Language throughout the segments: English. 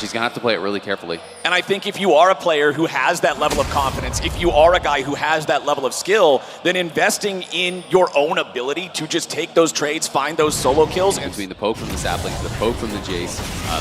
He's going to have to play it really carefully. And I think if you are a player who has that level of confidence, if you are a guy who has that level of skill, then investing in your own ability to just take those trades, find those solo kills. And between the poke from the saplings, the poke from the Jace,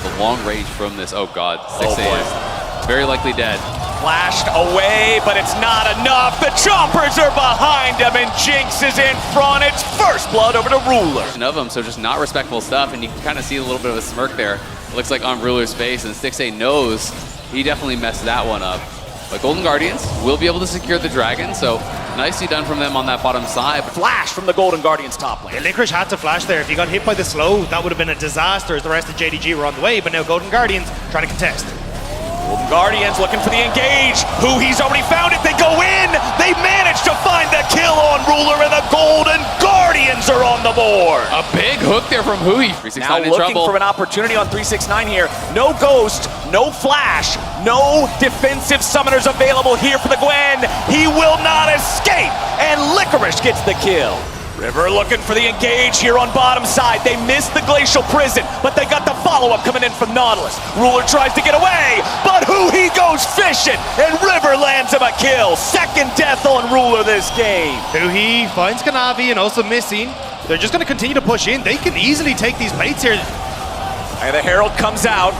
the long range from this, oh god, 6A is very likely dead. Flashed away, but it's not enough. The chompers are behind him, and Jinx is in front. It's first blood over to Ruler. Of them, so just not respectful stuff, and you can kind of see a little bit of a smirk there. It looks like on Ruler's face, and 6A knows he definitely messed that one up. But Golden Guardians will be able to secure the Dragon, so nicely done from them on that bottom side. Flash from the Golden Guardians top lane. Yeah, Licorice had to flash there. If he got hit by the slow, that would have been a disaster as the rest of JDG were on the way, but now Golden Guardians trying to contest. Golden Guardians looking for the engage. Who he's already found it. They go in. They manage to find the kill on Ruler, and the Golden Guardians are on the board. A big hook there from Hui. 369 now in looking trouble. for an opportunity on 369 here. No Ghost, no Flash, no defensive summoners available here for the Gwen. He will not escape, and Licorice gets the kill. River looking for the engage here on bottom side. They missed the Glacial Prison, but they got the follow-up coming in from Nautilus. Ruler tries to get away, but he goes fishing, and River lands him a kill. Second death on Ruler this game. He finds Kanavi and also missing. They're just going to continue to push in. They can easily take these plates here. And the Herald comes out.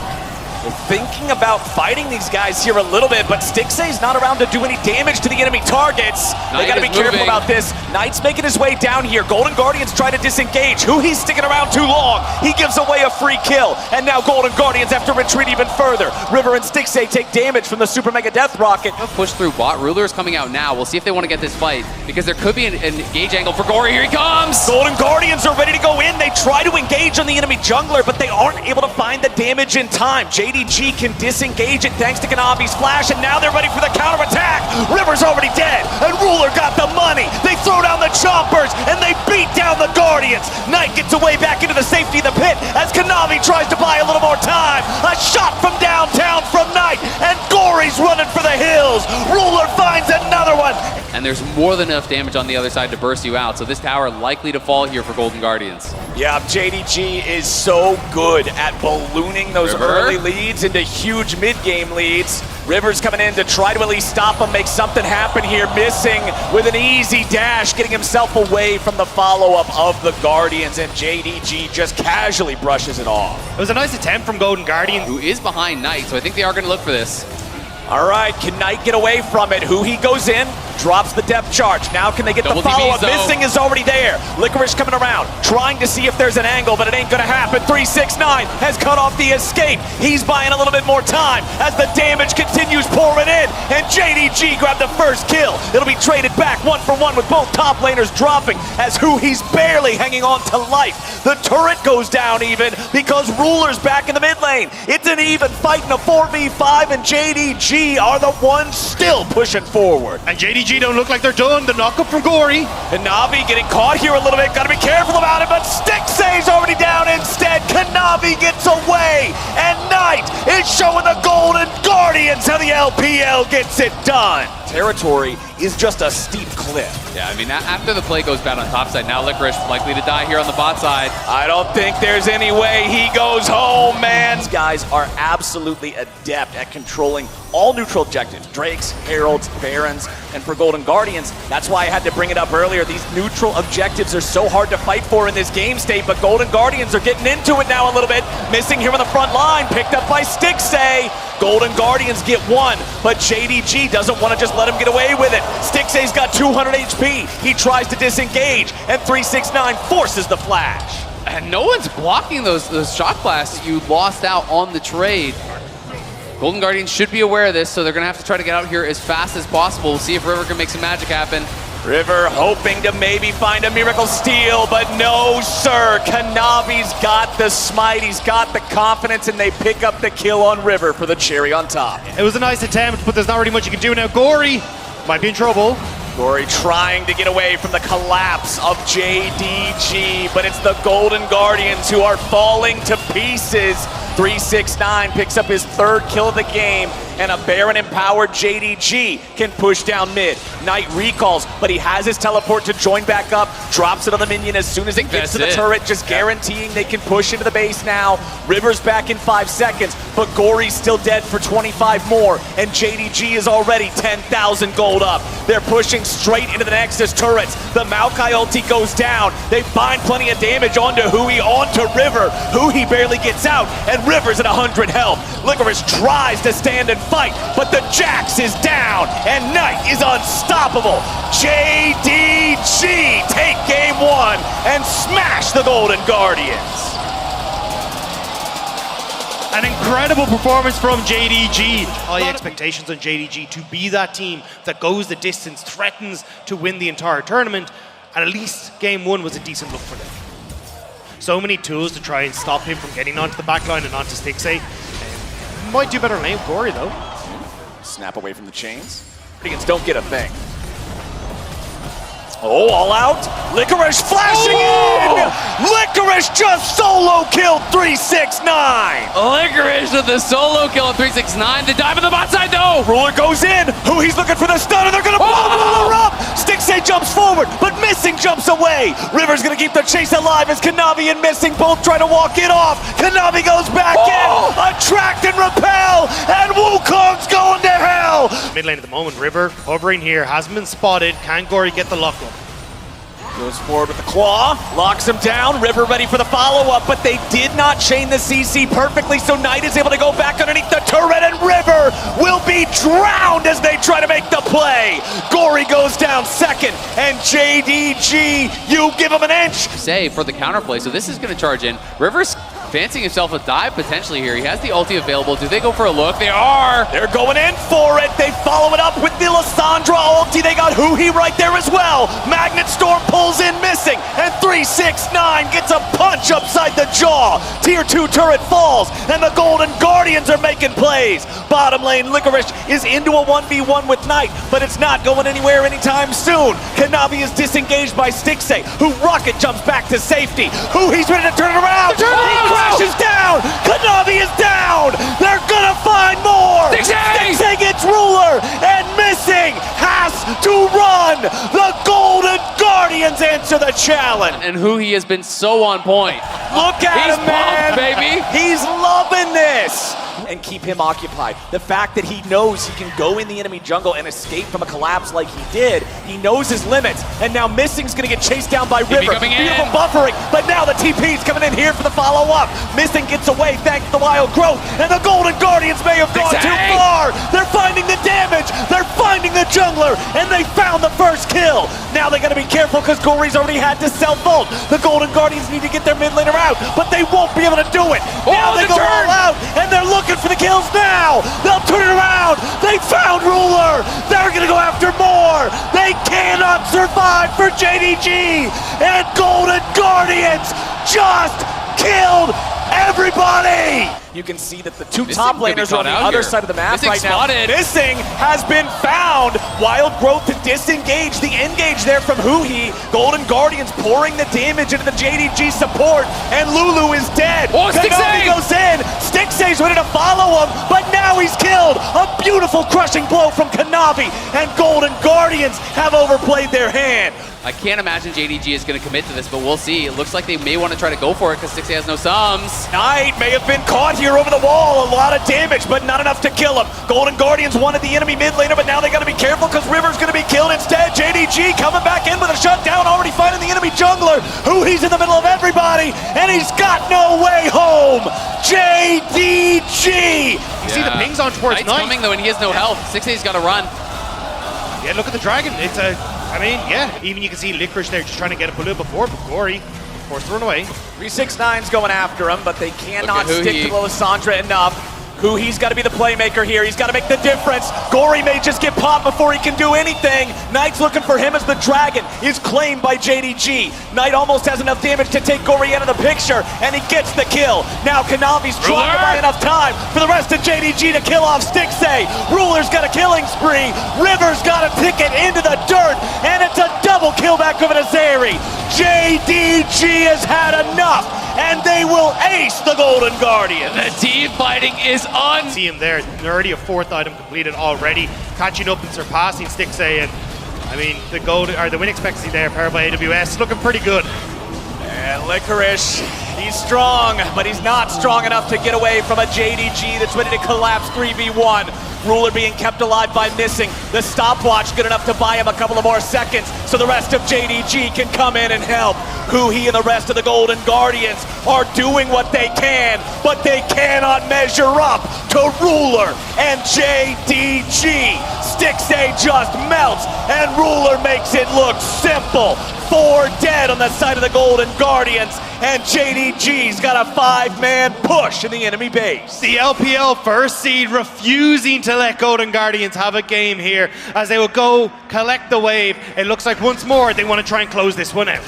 They're thinking about fighting these guys here a little bit, but Stixay's not around to do any damage to the enemy targets. They gotta be careful about this. Knight's making his way down here. Golden Guardians try to disengage. He's sticking around too long. He gives away a free kill, and now Golden Guardians have to retreat even further. River and Stixay take damage from the Super Mega Death Rocket. Push through bot. Ruler is coming out now. We'll see if they want to get this fight, because there could be an engage angle for Gory. Here he comes! Golden Guardians are ready to go in. They try to engage on the enemy jungler, but they aren't able to find the damage in time. JDG can disengage it thanks to Kanavi's flash, and now they're ready for the counterattack. River's already dead, and Ruler got the money. They throw down the chompers, and they beat down the Guardians. Knight gets away back into the safety of the pit as Kanavi tries to buy a little more time. A shot from downtown from Knight, and Gory's running for the hills. Ruler finds another one. And there's more than enough damage on the other side to burst you out, so this tower likely to fall here for Golden Guardians. Yeah, JDG is so good at ballooning those early leads into huge mid-game leads. River's coming in to try to at least stop him, make something happen here, missing with an easy dash, getting himself away from the follow-up of the Guardians, and JDG just casually brushes it off. It was a nice attempt from Golden Guardians. Who is behind Knight, so I think they are going to look for this. All right, can Knight get away from it? He goes in, drops the depth charge. Now can they get the follow-up? Missing is already there. Licorice coming around, trying to see if there's an angle, but it ain't gonna happen. 369 has cut off the escape. He's buying a little bit more time as the damage continues pouring in, and JDG grabbed the first kill. It'll be traded back 1-for-1 with both top laners dropping as he's barely hanging on to life. The turret goes down even because Ruler's back in the mid lane. It's an even fight in a 4v5, and JDG are the ones still pushing forward. And JDG don't look like they're done. The knockup from Gory. And Navi getting caught here a little bit. Gotta be careful about it, but Stixay's already down instead. Kanavi gets away, and Knight is showing the Golden Guardians how the LPL gets it done. Territory is just a steep cliff. Yeah, I mean, after the play goes bad on top side, now Licorice likely to die here on the bot side. I don't think there's any way he goes home, man. These guys are absolutely adept at controlling all neutral objectives. Drakes, Heralds, Barons, and for Golden Guardians, that's why I had to bring it up earlier. These neutral objectives are so hard to fight for in this game state, but Golden Guardians are getting into it now a little bit. Missing here on the front line, picked up by Stixay. Golden Guardians get one, but JDG doesn't want to just let him get away with it. Stixay's got 200 HP. He tries to disengage, and 369 forces the flash. And no one's blocking those shock blasts. You lost out on the trade. Golden Guardians should be aware of this, so they're going to have to try to get out here as fast as possible. We'll see if River can make some magic happen. River hoping to maybe find a miracle steal, but no, sir. Kanavi's got the smite, he's got the confidence, and they pick up the kill on River for the cherry on top. It was a nice attempt, but there's not really much you can do now. Gory might be in trouble. Gory trying to get away from the collapse of JDG, but it's the Golden Guardians who are falling to pieces. 369 picks up his 3rd kill of the game, and a Baron-empowered JDG can push down mid. Knight recalls, but he has his teleport to join back up, drops it on the minion as soon as it gets to the turret, just guaranteeing they can push into the base now. River's back in 5 seconds, but Gory's still dead for 25 more, and JDG is already 10,000 gold up. They're pushing straight into the Nexus turrets. The Maokai ulti goes down. They find plenty of damage onto Hui, onto River. Hui barely gets out, and River's at 100 health. Licorice tries to stand and fight, but the Jax is down, and Knight is unstoppable. JDG take game 1 and smash the Golden Guardians. An incredible performance from JDG. High expectations on JDG to be that team that goes the distance, threatens to win the entire tournament, and at least game 1 was a decent look for them. So many tools to try and stop him from getting onto the backline and onto Stixay. Might do better lane with Gory though. Snap away from the chains. Guardians don't get a thing. Oh, all out. Licorice flashing in! Licorice just solo killed 369! Licorice with the solo kill at 369. The dive on the bot side though! Ruler goes in. He's looking for the stun, and they're gonna blow Ruler up! Stixay jumps forward, but Missing jumps away. River's gonna keep the chase alive as Kanavi and Missing both try to walk it off. Kanavi goes back in, attract and repel, and Wukong's going to hell! Mid lane at the moment, River hovering here, hasn't been spotted. Can Gory get the lock up? Goes forward with the claw, locks him down. River ready for the follow-up, but they did not chain the CC perfectly, so Knight is able to go back underneath the turret, and River will be drowned as they try to make the play. Gory goes down 2nd, and JDG, you give him an inch. Say for the counterplay, so this is going to charge in. River's fancying himself a dive potentially here. He has the ulti available. Do they go for a look? They are! They're going in for it. They follow it up with the Lissandra ulti. They got Hui right there as well. Magnet Storm pulls in Missing, and 369 gets a punch upside the jaw. Tier 2 turret falls, and the Golden Guardians are making plays. Bottom lane, Licorice is into a 1v1 with Knight, but it's not going anywhere anytime soon. Kanavi is disengaged by Stixay, who rocket jumps back to safety. He's ready to turn it around. He crashes down. Kanavi is down. They're gonna find more. Stixay gets Ruler, and Missing has to run. The Golden Guardians answer the challenge. And Hui has been so on point. Look at him, man. Pumped, baby. He's loving this. And keep him occupied. The fact that he knows he can go in the enemy jungle and escape from a collapse like he did, he knows his limits. And now Missing's gonna get chased down by River. Beautiful buffering, but now the TP's coming in here for the follow-up. Missing gets away thanks to the wild growth, and the Golden Guardians may have gone too far. They're finding the damage, they're finding the jungler, and they found the first kill. Now they gotta be careful because Gory's already had to self-ult. The Golden Guardians need to get their mid laner out, but they won't be able to do it. Now they go all out, and they're looking for the kills now. They'll turn it around. They found Ruler. They're gonna go after more. They cannot survive for JDG, and Golden Guardians just killed everybody. You can see that the two top laners are on the other side of the map right now. Missing has been found. Wild Growth to disengage. The engage there from Hui. Golden Guardians pouring the damage into the JDG support, and Lulu is dead. Kanavi goes in. Stixay's ready to follow him, but now he's killed. A beautiful crushing blow from Kanavi, and Golden Guardians have overplayed their hand. I can't imagine JDG is going to commit to this, but we'll see. It looks like they may want to try to go for it because Stixay has no sums. Knight may have been caught here over the wall. A lot of damage, but not enough to kill him. Golden Guardians wanted the enemy mid laner, but now they got to be careful because River's going to be killed instead. JDG coming back in with a shutdown, already finding the enemy jungler. He's in the middle of everybody, and he's got no way home. JDG! You see the pings on towards Knight's Knight. coming though, and he has no health. Stixay's got to run. Yeah, look at the dragon. It's a, I mean, yeah, even you can see Licorice there just trying to get a little before, but Gory forced to run away. 369's going after him, but they cannot stick to Lissandra enough. Hui's got to be the playmaker here. He's got to make the difference. Gory may just get popped before he can do anything. Knight's looking for him as the dragon is claimed by JDG. Knight almost has enough damage to take Gory out of the picture, and he gets the kill. Now Kanavi's trying to buy enough time for the rest of JDG to kill off Stixay. Ruler's got a killing spree. River's got a ticket into the dirt, and it's a double kill back over to Zeri. JDG has had enough, and they will ace the Golden Guardian. The team fighting is on. See him there, already a 4th item completed already, catching up and surpassing Stixay, and I mean the win expectancy there powered by AWS looking pretty good. And Licorice, he's strong, but he's not strong enough to get away from a JDG that's ready to collapse 3v1. Ruler being kept alive by missing. The stopwatch good enough to buy him a couple of more seconds so the rest of JDG can come in and help. He and the rest of the Golden Guardians are doing what they can, but they cannot measure up to Ruler and JDG. Stixay just melts, and Ruler makes it look simple. 4 dead on the side of the Golden Guardians, and JDG's got a 5-man push in the enemy base. The LPL first seed refusing to let Golden Guardians have a game here as they will go collect the wave. It looks like once more they want to try and close this one out.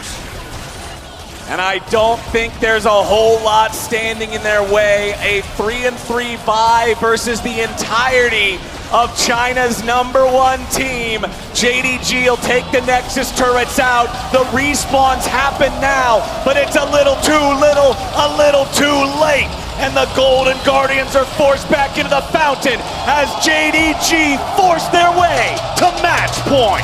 And I don't think there's a whole lot standing in their way. A 3-3 bye versus the entirety of China's #1 team. JDG will take the Nexus turrets out. The respawns happen now, but it's a little too little, a little too late. And the Golden Guardians are forced back into the fountain as JDG force their way to match point.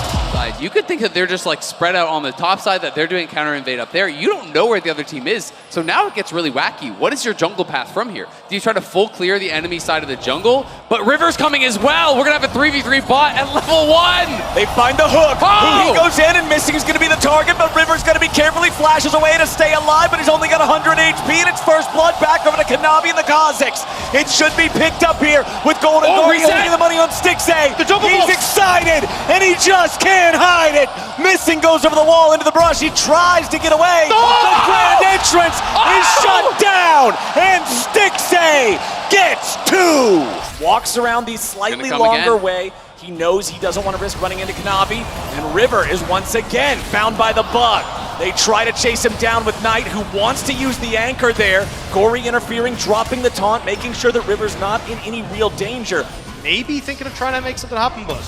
You could think that they're just like spread out on the top side, that they're doing counter invade up there. You don't know where the other team is, so now it gets really wacky. What is your jungle path from here? Do you try to full clear the enemy side of the jungle? But River's coming as well. We're gonna have a 3v3 bot at level 1. They find the hook. Oh! He goes in and Missing is gonna be the target, but River's gonna be carefully flashes away to stay alive, but he's only got 100 HP, and it's first blood back over to Kanavi and the Kazakhs. It should be picked up here with Golden Guardians taking the money on Stixay. He's excited, and he just can't hide it. Missing goes over the wall into the brush. He tries to get away. The grand entrance is shut down, and Stixay gets 2. Walks around the slightly longer way. He knows he doesn't want to risk running into Kanavi, and River is once again found by the bug. They try to chase him down with Knight, who wants to use the anchor there. Gory interfering, dropping the taunt, making sure that River's not in any real danger. Maybe thinking of trying to make something happen, but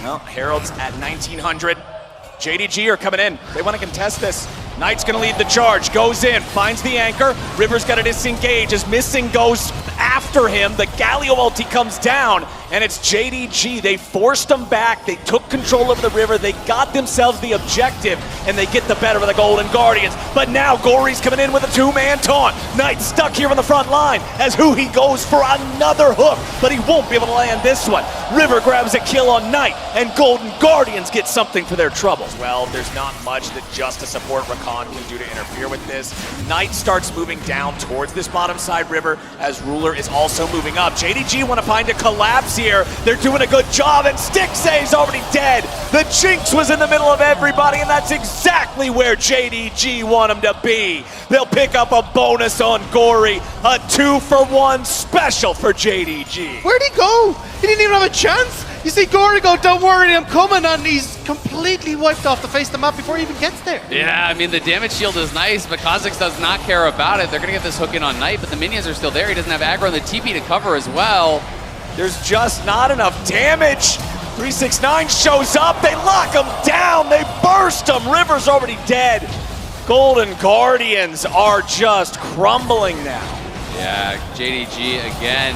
well, Herald's at 1900. JDG are coming in. They want to contest this. Knight's going to lead the charge. Goes in, finds the anchor. River's got to disengage as Missing goes after him. The Galio ulti comes down, and it's JDG. They forced them back. They took control of the river. They got themselves the objective, and they get the better of the Golden Guardians. But now Gory's coming in with a 2-man taunt. Knight stuck here on the front line as he goes for another hook, but he won't be able to land this one. River grabs a kill on Knight, and Golden Guardians get something for their troubles. Well, there's not much that just a support Rakan can do to interfere with this. Knight starts moving down towards this bottom side river as Ruler is also moving up. JDG want to find a collapse here. They're doing a good job, and Stixay's already dead. The Jinx was in the middle of everybody, and that's exactly where JDG want him to be. They'll pick up a bonus on Gory, a 2-for-1 special for JDG. where'd he go? He didn't even have a chance. You see Gory go, don't worry, I'm coming, and he's completely wiped off the face of the map before he even gets there. Yeah, I mean, the damage shield is nice, but Kazakhs does not care about it. They're going to get this hook in on Knight, but the minions are still there. He doesn't have aggro and the TP to cover as well. There's just not enough damage. 369 shows up. They lock him down. They burst him. River's already dead. Golden Guardians are just crumbling now. Yeah, JDG again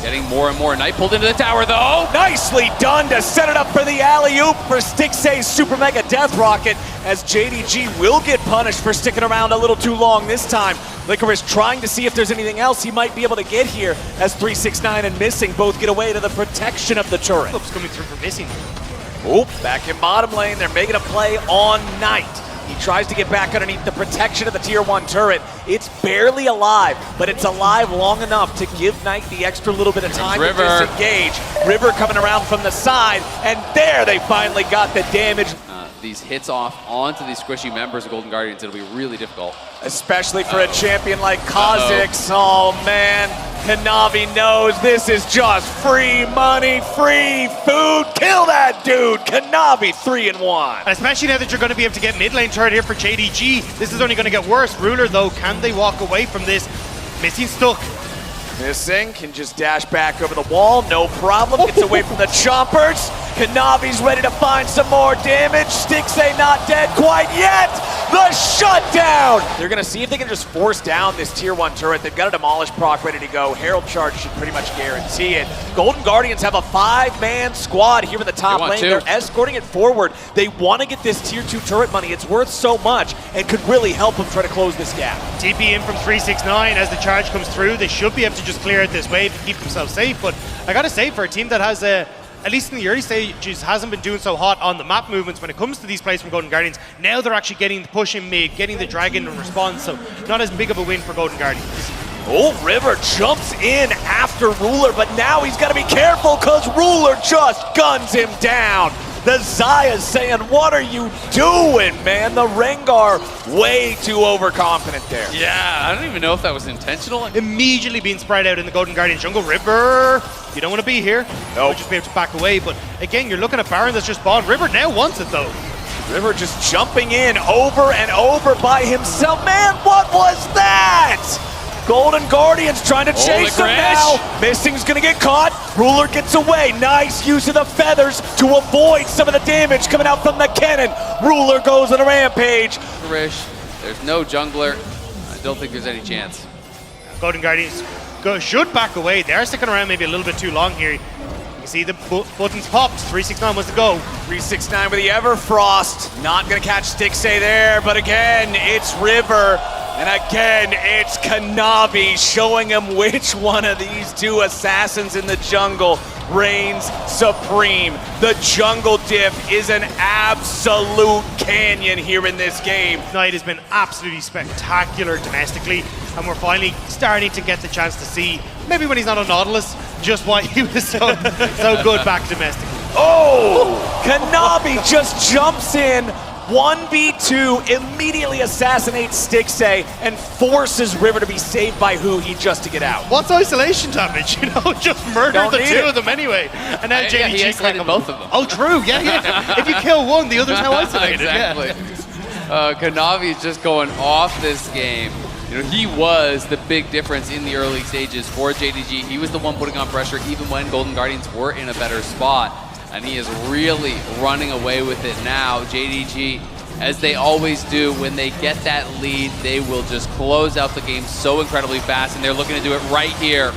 getting more and more. Knight pulled into the tower though. Nicely done to set it up for the alley-oop for Stixay's Super Mega Death Rocket, as JDG will get punished for sticking around a little too long this time. Licorice trying to see if there's anything else he might be able to get here as 369 and Missing both get away to the protection of the turret. Oops, coming through for Missing. Oop, back in bottom lane. They're making a play on Knight. He tries to get back underneath the protection of the tier 1 turret. It's barely alive, but it's alive long enough to give Knight the extra little bit of time to disengage. River coming around from the side, and there they finally got the damage. These hits off onto these squishy members of Golden Guardians, it'll be really difficult. Especially for a champion like Kazakhs. Oh man, Kanavi knows this is just free money, free food. Kill that dude, Kanavi 3-1. Especially now that you're going to be able to get mid lane turret here for JDG. This is only going to get worse. Ruler though, can they walk away from this? Missing stuck. Missing can just dash back over the wall, no problem. Gets away from the chompers. Kanavi's ready to find some more damage. Stixay not dead quite yet. The shutdown! They're gonna see if they can just force down this tier 1 turret. They've got a demolish proc ready to go. Herald charge should pretty much guarantee it. Golden Guardians have a 5-man squad here in the top lane. They're escorting it forward. They want to get this tier 2 turret money. It's worth so much and could really help them try to close this gap. TP in from 369 as the charge comes through. They should be able to just clear out this wave and keep themselves safe. But I gotta say, for a team that has at least in the early stages, hasn't been doing so hot on the map movements when it comes to these plays from Golden Guardians. Now they're actually getting the push in mid, getting the dragon in response, so not as big of a win for Golden Guardians. Oh, River jumps in after Ruler, but now he's got to be careful because Ruler just guns him down. The Zaya's saying, what are you doing, man? The Rengar way too overconfident there. Yeah, I don't even know if that was intentional. Immediately being spread out in the Golden Guardian jungle. River, you don't want to be here. Nope. Just be able to back away, but again, you're looking at Baron that's just spawned. River now wants it though. River just jumping in over and over by himself. Man, what was that? Golden Guardians trying to chase him now. Missing's gonna get caught. Ruler gets away. Nice use of the feathers to avoid some of the damage coming out from the cannon. Ruler goes on a rampage. Rish, there's no jungler. I don't think there's any chance. Golden Guardians should back away. They're sticking around maybe a little bit too long here. You can see the buttons popped. 369 wants to go. 369 with the Everfrost. Not gonna catch Stixay there, but again, it's River. And again, it's Kanavi showing him which one of these two assassins in the jungle reigns supreme. The jungle diff is an absolute canyon here in this game. Night has been absolutely spectacular domestically, and we're finally starting to get the chance to see, maybe when he's not on Nautilus, just why he was so good back domestically. Oh! Kanavi just jumps in. 1v2, immediately assassinates Stixay and forces River to be saved by just to get out. What's isolation damage? You know, just murder the two of them anyway. And now JDJ he isolated both of them. Oh, true. Yeah. If you kill one, the other's now isolated. Exactly. Yeah. Kanavi's just going off this game. You know, he was the big difference in the early stages for JDG. He was the one putting on pressure even when Golden Guardians were in a better spot. And he is really running away with it now. JDG, as they always do, when they get that lead, they will just close out the game so incredibly fast, and they're looking to do it right here.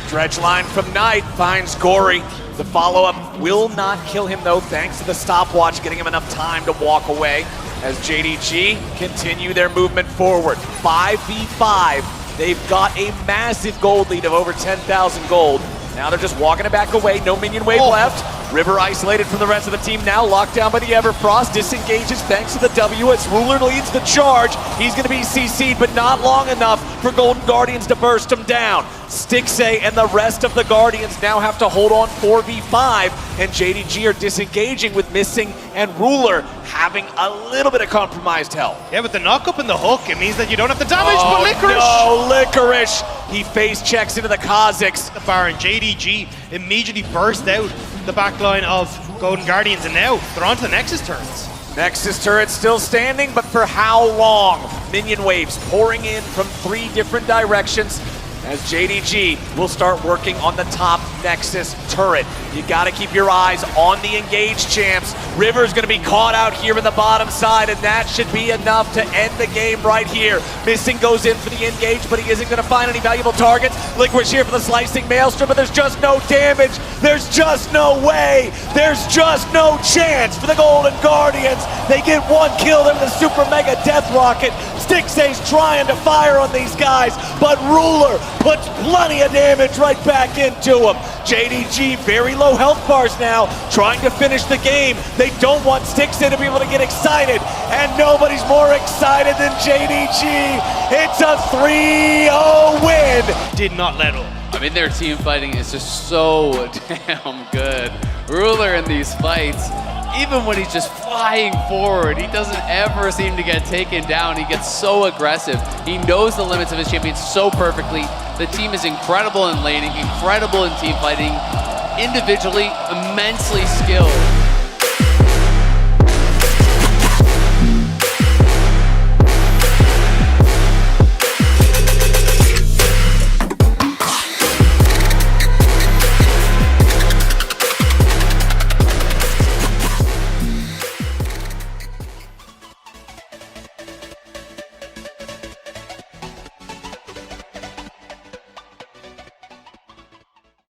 Dredge line from Knight finds Gory. The follow-up will not kill him, though, thanks to the stopwatch, getting him enough time to walk away as JDG continue their movement forward. 5v5. They've got a massive gold lead of over 10,000 gold. Now they're just walking it back away. No minion wave left. River isolated from the rest of the team now, locked down by the Everfrost, disengages thanks to the W as Ruler leads the charge. He's going to be CC'd, but not long enough for Golden Guardians to burst him down. Stixay and the rest of the Guardians now have to hold on 4v5, and JDG are disengaging with Missing and Ruler having a little bit of compromised health. Yeah, with the knock-up and the hook, it means that you don't have the damage, but Licorice! No, Licorice! He face checks into the Kha'Zix. The Baron, JDG immediately burst out the backline of Golden Guardians, and now they're on to the Nexus turrets. Nexus turret still standing, but for how long? Minion waves pouring in from 3 different directions as JDG will start working on the top Nexus turret. You gotta keep your eyes on the engaged champs. River's gonna be caught out here in the bottom side, and that should be enough to end the game right here. Missing goes in for the engage, but he isn't gonna find any valuable targets. Liquid's here for the slicing maelstrom, but there's just no damage. There's just no way. There's just no chance for the Golden Guardians. They get 1 kill, they're the super mega death rocket. Stixay's trying to fire on these guys, but Ruler puts plenty of damage right back into him. JDG, very low health bars now, trying to finish the game. They don't want Stixay to be able to get excited, and nobody's more excited than JDG. It's a 3-0 win. Did not let up. I mean, their team fighting is just so damn good. Ruler in these fights, even when he's just flying forward, he doesn't ever seem to get taken down. He gets so aggressive. He knows the limits of his champion so perfectly. The team is incredible in laning, incredible in team fighting, individually immensely skilled.